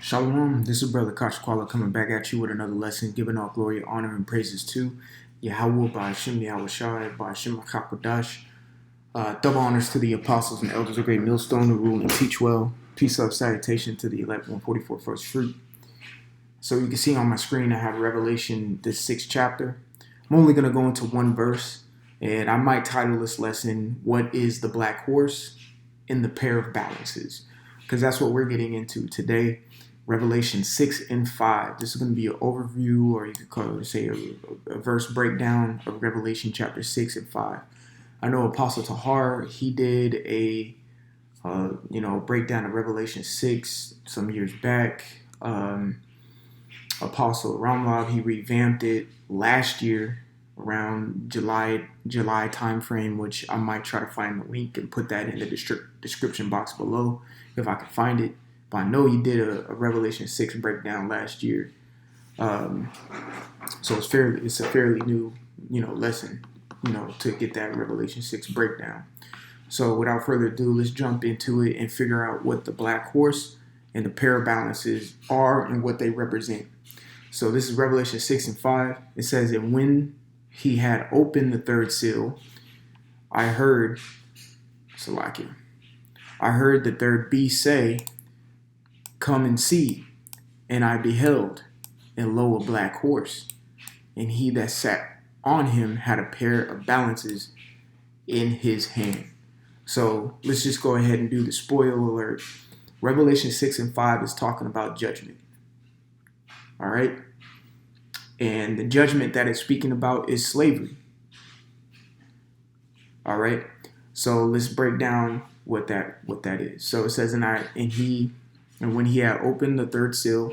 Shalom, this is Brother Kashkwala coming back at you with another lesson, giving all glory, honor, and praises to Yahweh by Hashem Yahushai, by Hashem HaKakodash. Double honors to the apostles and elders of Great Millstone who rule and teach well. Peace, love, salutation to the elect 144 first fruit. So you can see on my screen I have Revelation, the 6th chapter. I'm only going to go into one verse, and I might title this lesson, What is the Black Horse in the Pair of Balances? Because that's what we're getting into today. Revelation 6 and 5. This is going to be an overview, or you could call it, say, a verse breakdown of Revelation chapter 6 and 5. I know Apostle Tahar, he did a breakdown of Revelation 6 some years back. Apostle Ramlov, he revamped it last year around July time frame, which I might try to find the link and put that in the description box below if I can find it. But I know he did a Revelation 6 breakdown last year. So it's a fairly new, lesson, to get that Revelation 6 breakdown. So without further ado, let's jump into it and figure out what the black horse and the pair of balances are and what they represent. So this is Revelation 6 and 5. It says, "And when he had opened the third seal, I heard the third beast say, 'Come and see.' And I beheld, and lo, a black horse, and he that sat on him had a pair of balances in his hand." So let's just go ahead and do the spoiler alert. Revelation 6 and 5 is talking about judgment. All right? And the judgment that it's speaking about is slavery. All right? So let's break down what that is. So it says, and when he had opened the third seal,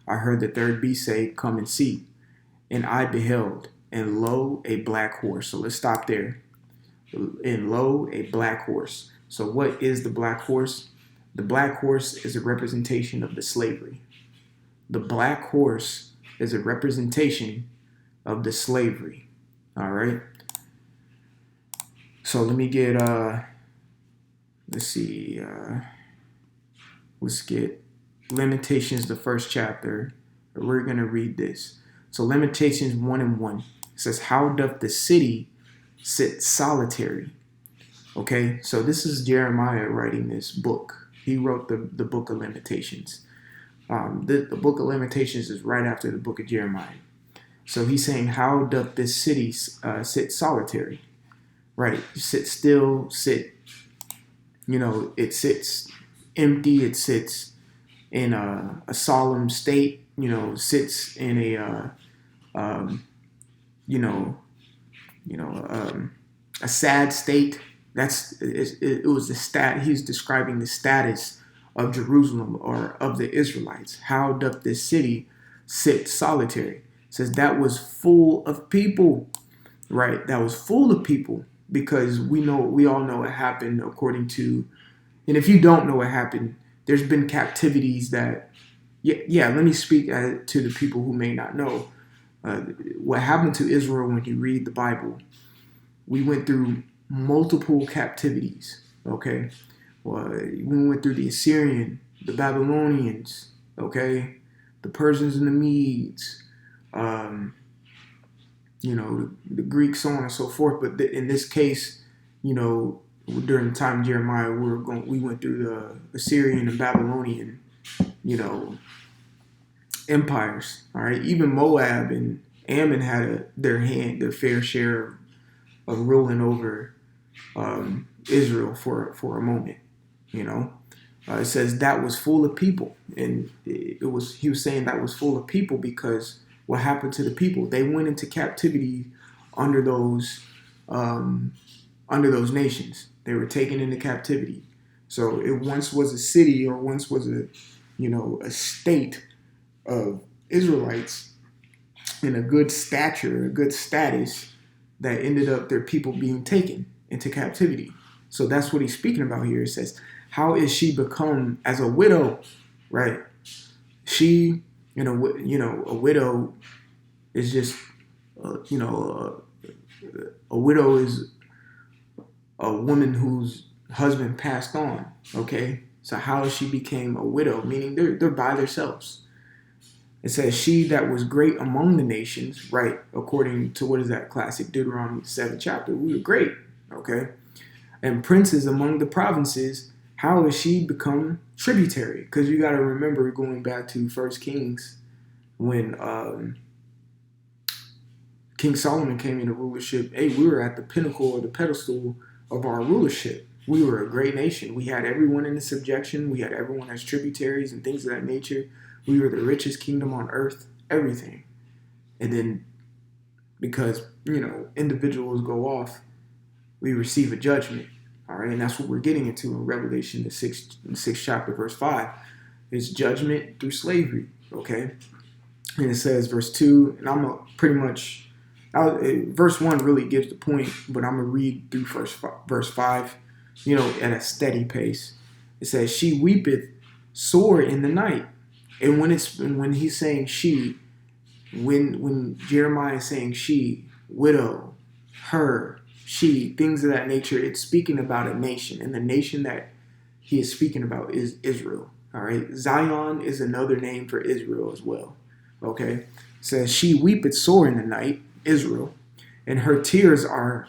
I heard the third beast say, 'Come and see.' And I beheld, and lo, a black horse." So let's stop there. And lo, a black horse. So what is the black horse? The black horse is a representation of the slavery. The black horse is a representation of the slavery. All right. So let me get, let's get Lamentations, the first chapter. We're going to read this. So Lamentations 1 and 1. It says, "How doth the city sit solitary?" Okay, so this is Jeremiah writing this book. He wrote the book of Lamentations. The book of Lamentations is right after the book of Jeremiah. So he's saying, how doth this city sit solitary? Right, sit still, it sits empty, it sits in a solemn state, sits in a sad state. It was the stat. He's describing the status of Jerusalem or of the Israelites. How doth this city sit solitary? It says that was full of people, right? That was full of people, because we all know what happened according to, and if you don't know what happened, there's been captivities that, let me speak to the people who may not know. What happened to Israel when you read the Bible, we went through multiple captivities, okay? Well, we went through the Assyrian, the Babylonians, okay? The Persians and the Medes, the Greeks, so on and so forth. But in this case, during the time of Jeremiah, we went through the Assyrian and Babylonian, empires. All right, even Moab and Ammon had their fair share of ruling over Israel for a moment. It says that was full of people, and he was saying that was full of people because what happened to the people? They went into captivity under those nations. They were taken into captivity. So it once was a city, or once was a state of Israelites in a good stature, a good status, that ended up their people being taken into captivity. So that's what he's speaking about here. It says, how is she become as a widow, right? She, a widow is just, a widow is a woman whose husband passed on, okay? So how she became a widow, meaning they're by themselves. It says, she that was great among the nations, right? According to what is that classic Deuteronomy 7 chapter, we were great, okay? And princes among the provinces, how has she become tributary? Because you got to remember going back to First Kings when King Solomon came into rulership. Hey, we were at the pinnacle or the pedestal of our rulership. We were a great nation. We had everyone in the subjection. We had everyone as tributaries and things of that nature. We were the richest kingdom on earth, everything. And then because, individuals go off, we receive a judgment. All right, and that's what we're getting into in Revelation, the sixth chapter, verse 5. It's judgment through slavery, okay? And it says, verse 2, and I'm pretty much, verse 1 really gives the point, but I'm going to read through verse 5, at a steady pace. It says, she weepeth sore in the night. And when he's saying she, when Jeremiah is saying she, widow, her, she, things of that nature, it's speaking about a nation. And the nation that he is speaking about is Israel. All right. Zion is another name for Israel as well. Okay. It says, she weepeth sore in the night, Israel, and her tears are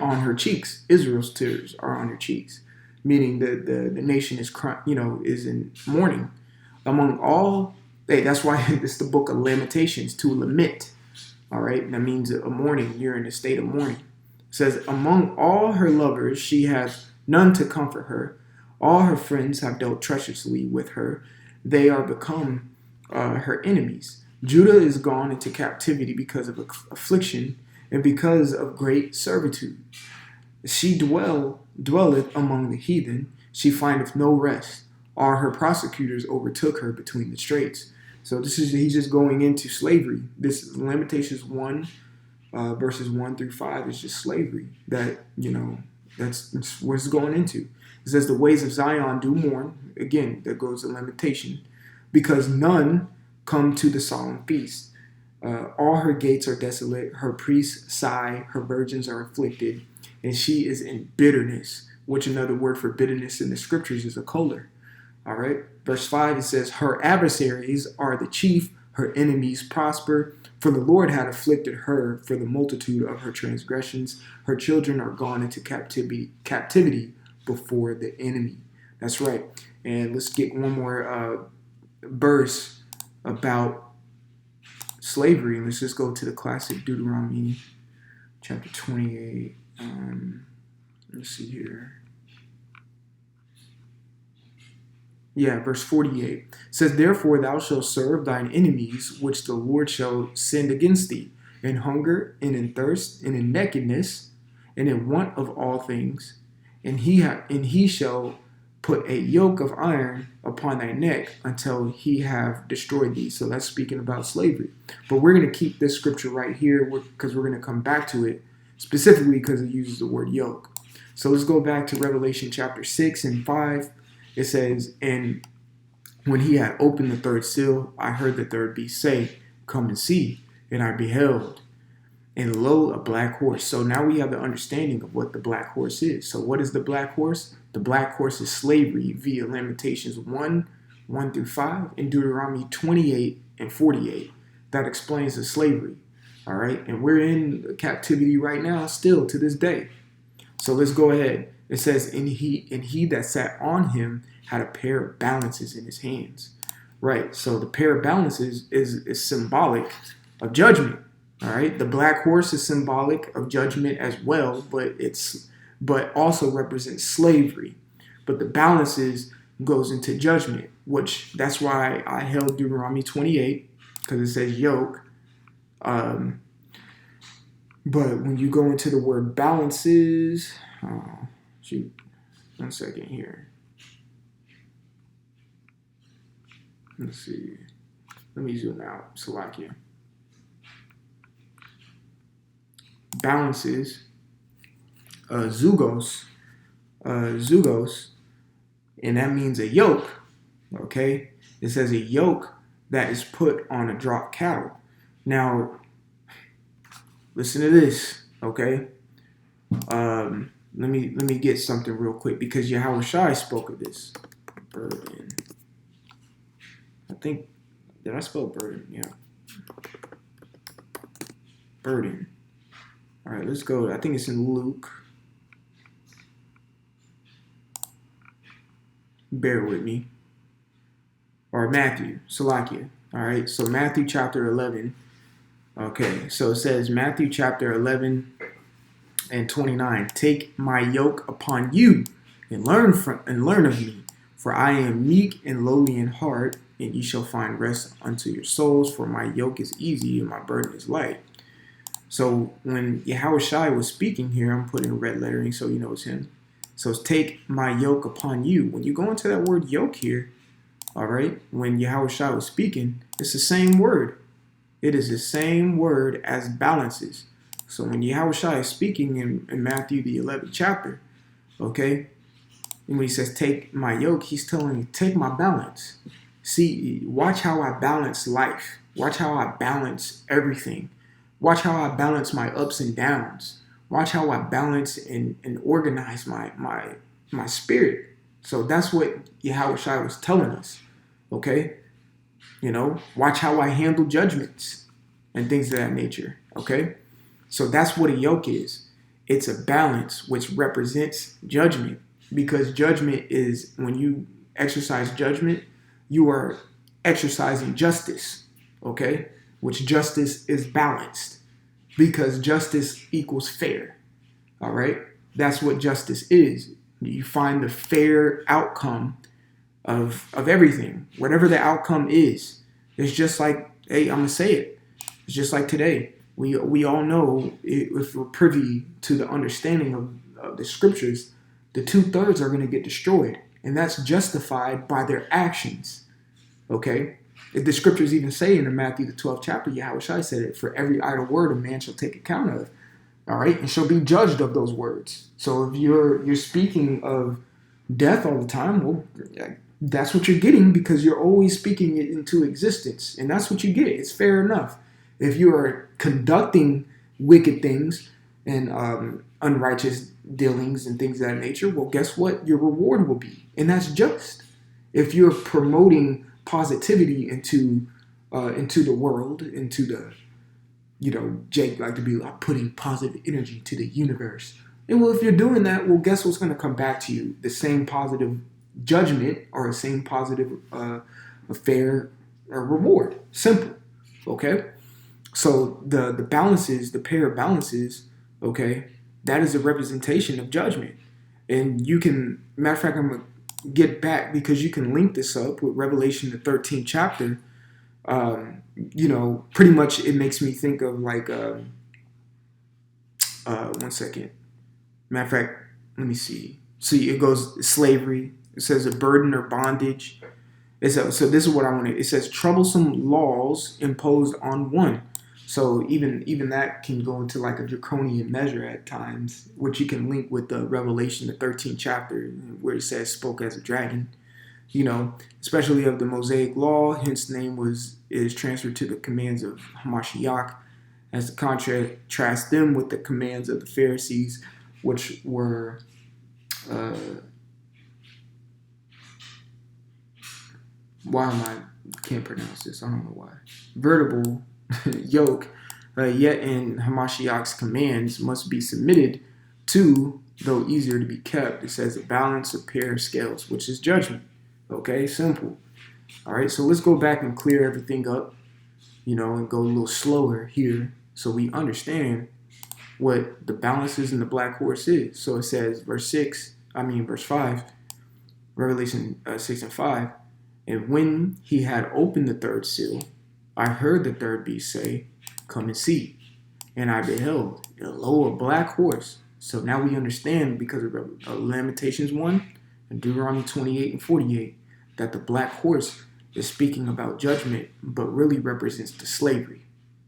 on her cheeks. Israel's tears are on her cheeks, meaning the nation is is in mourning. Among all, that's why it's the book of Lamentations, to lament. All right, that means a mourning. You're in a state of mourning. It says, among all her lovers, she has none to comfort her. All her friends have dealt treacherously with her. They are become her enemies. Judah is gone into captivity because of affliction and because of great servitude. She dwelleth among the heathen. She findeth no rest. All her prosecutors overtook her between the straits. So he's just going into slavery. This Lamentations 1, verses 1 through 5 is just slavery. That's what it's going into. It says, the ways of Zion do mourn. Again, that goes to lamentation. Because none come to the solemn feast. All her gates are desolate. Her priests sigh. Her virgins are afflicted. And she is in bitterness, which another word for bitterness in the scriptures is a choler. All right. Verse 5, it says, her adversaries are the chief, her enemies prosper, for the Lord had afflicted her for the multitude of her transgressions. Her children are gone into captivity before the enemy. That's right. And let's get one more verse about slavery. Let's just go to the classic Deuteronomy chapter 28. Let's see here. Yeah, verse 48. It says, therefore thou shalt serve thine enemies, which the Lord shall send against thee, in hunger, and in thirst, and in nakedness, and in want of all things. And he shall put a yoke of iron upon thy neck until he have destroyed thee. So that's speaking about slavery. But we're going to keep this scripture right here because we're going to come back to it, specifically because it uses the word yoke. So let's go back to Revelation chapter 6 and 5. It says, and when he had opened the third seal, I heard the third beast say, come and see. And I beheld, and lo, a black horse. So now we have the understanding of what the black horse is. So what is the black horse? The black horse is slavery via Lamentations 1 through 5, and Deuteronomy 28 and 48. That explains the slavery. All right. And we're in captivity right now, still to this day. So let's go ahead. It says, and he that sat on him had a pair of balances in his hands. Right. So the pair of balances is symbolic of judgment. All right. The black horse is symbolic of judgment as well, but also represents slavery. But the balances goes into judgment, which that's why I held Deuteronomy 28, because it says yoke. But when you go into the word balances, shoot, 1 second here. Let's see. Let me zoom out. Slovakia. Balances, zugos, and that means a yoke. Okay, it says a yoke that is put on a draught cattle. Now, listen to this. Okay, let me get something real quick because Yahweh Shai spoke of this. burden. I think, did I spell burden? Yeah. Burden. All right, let's go. I think it's in Luke. Bear with me. Or Matthew, Salakia. All right, so Matthew chapter 11. Okay, so it says Matthew chapter 11 and 29. Take my yoke upon you and learn of me, for I am meek and lowly in heart, and ye shall find rest unto your souls. For my yoke is easy and my burden is light. So when Yahushua was speaking here, I'm putting red lettering so you know it's him. So it's take my yoke upon you. When you go into that word yoke here, all right, when Yahushua was speaking, it's the same word. It is the same word as balances. So when Yahushua is speaking in Matthew the 11th chapter, okay, and when he says take my yoke, he's telling you take my balance. See, watch how I balance life. Watch how I balance everything. Watch how I balance my ups and downs. Watch how I balance and organize my spirit. So that's what Yahushua was telling us. Okay? You know, watch how I handle judgments and things of that nature. Okay? So that's what a yoke is. It's a balance which represents judgment, because judgment is when you exercise judgment, you are exercising justice. Okay? Which justice is balanced, because justice equals fair. All right? That's what justice is. You find the fair outcome of everything, whatever the outcome is. It's just like, hey, I'm gonna say it. It's just like today. We all know, if we're privy to the understanding of the scriptures, the 2/3 are gonna get destroyed, and that's justified by their actions. Okay. If the scriptures even say in the Matthew the 12th chapter, Yahushua said it, for every idle word a man shall take account of. All right, and shall be judged of those words. So if you're speaking of death all the time, well, that's what you're getting, because you're always speaking it into existence, and that's what you get. It's fair enough. If you are conducting wicked things and unrighteous dealings and things of that nature, well, guess what? Your reward will be, and that's just. If you're promoting positivity into the world, into the, you know, Jake like to be like putting positive energy to the universe. And well, if you're doing that, well, guess what's going to come back to you? The same positive judgment, or the same positive fair reward. Simple. Okay? So the balances, the pair of balances, okay, that is a representation of judgment. And you can, matter of fact, I'm going to get back, because you can link this up with Revelation the 13th chapter. You know, pretty much it makes me think of like, 1 second. Matter of fact, let me see. See, it goes slavery. It says a burden or bondage. So this is what I want to. It says troublesome laws imposed on one. So even that can go into like a draconian measure at times, which you can link with the Revelation, the 13th chapter, where it says spoke as a dragon. You know, especially of the Mosaic law, hence the name is transferred to the commands of Hamashiach, as to contrast them with the commands of the Pharisees, which were can't pronounce this, I don't know why. Vertible yoke, yet in Hamashiach's commands must be submitted to, though easier to be kept. It says a balance of pair of scales, which is judgment. Okay, simple. All right, so let's go back and clear everything up, you know, and go a little slower here so we understand what the balances in the black horse is. So it says verse 5, Revelation 6 and 5, and when he had opened the third seal, I heard the third beast say, come and see. And I beheld, and lo, a black horse. So now we understand, because of Lamentations 1 and Deuteronomy 28 and 48, that the black horse is speaking about judgment, but really represents the slavery.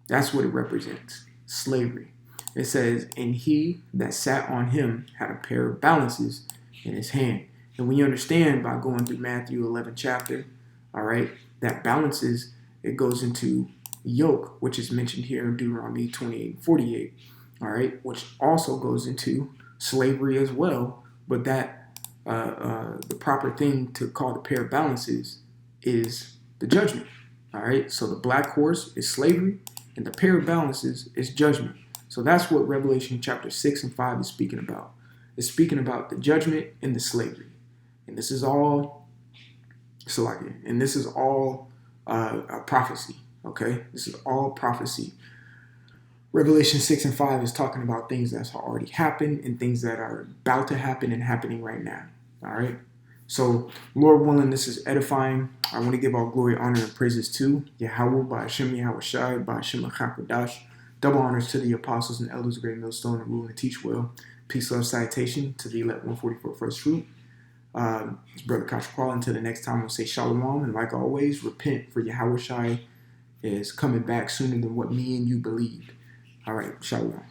That's what it represents, slavery. It says, and he that sat on him had a pair of balances in his hand. And when you understand by going through Matthew 11 chapter, all right, that balances, it goes into yoke, which is mentioned here in Deuteronomy 28 and 48, all right, which also goes into slavery as well, but that the proper thing to call the pair of balances is the judgment. All right. So the black horse is slavery, and the pair of balances is judgment. So that's what Revelation chapter 6 and 5 is speaking about. It's speaking about the judgment and the slavery. And this is all and this is all a prophecy. Okay, this is all prophecy. Revelation 6 and 5 is talking about things that's already happened and things that are about to happen and happening right now. All right. So, Lord willing, this is edifying. I want to give all glory, honor, and praises to Yahweh, by Hashem Yahweh Shai, by Hashem Achakadash. Double honors to the apostles and elders of Great Millstone and rule and teach well. Peace, love, citation to the elect 144 first fruit. It's Brother Kashkwal. Until the next time, we'll say shalom. And like always, repent, for Yahweh Shai is coming back sooner than what me and you believed. All right, shalom.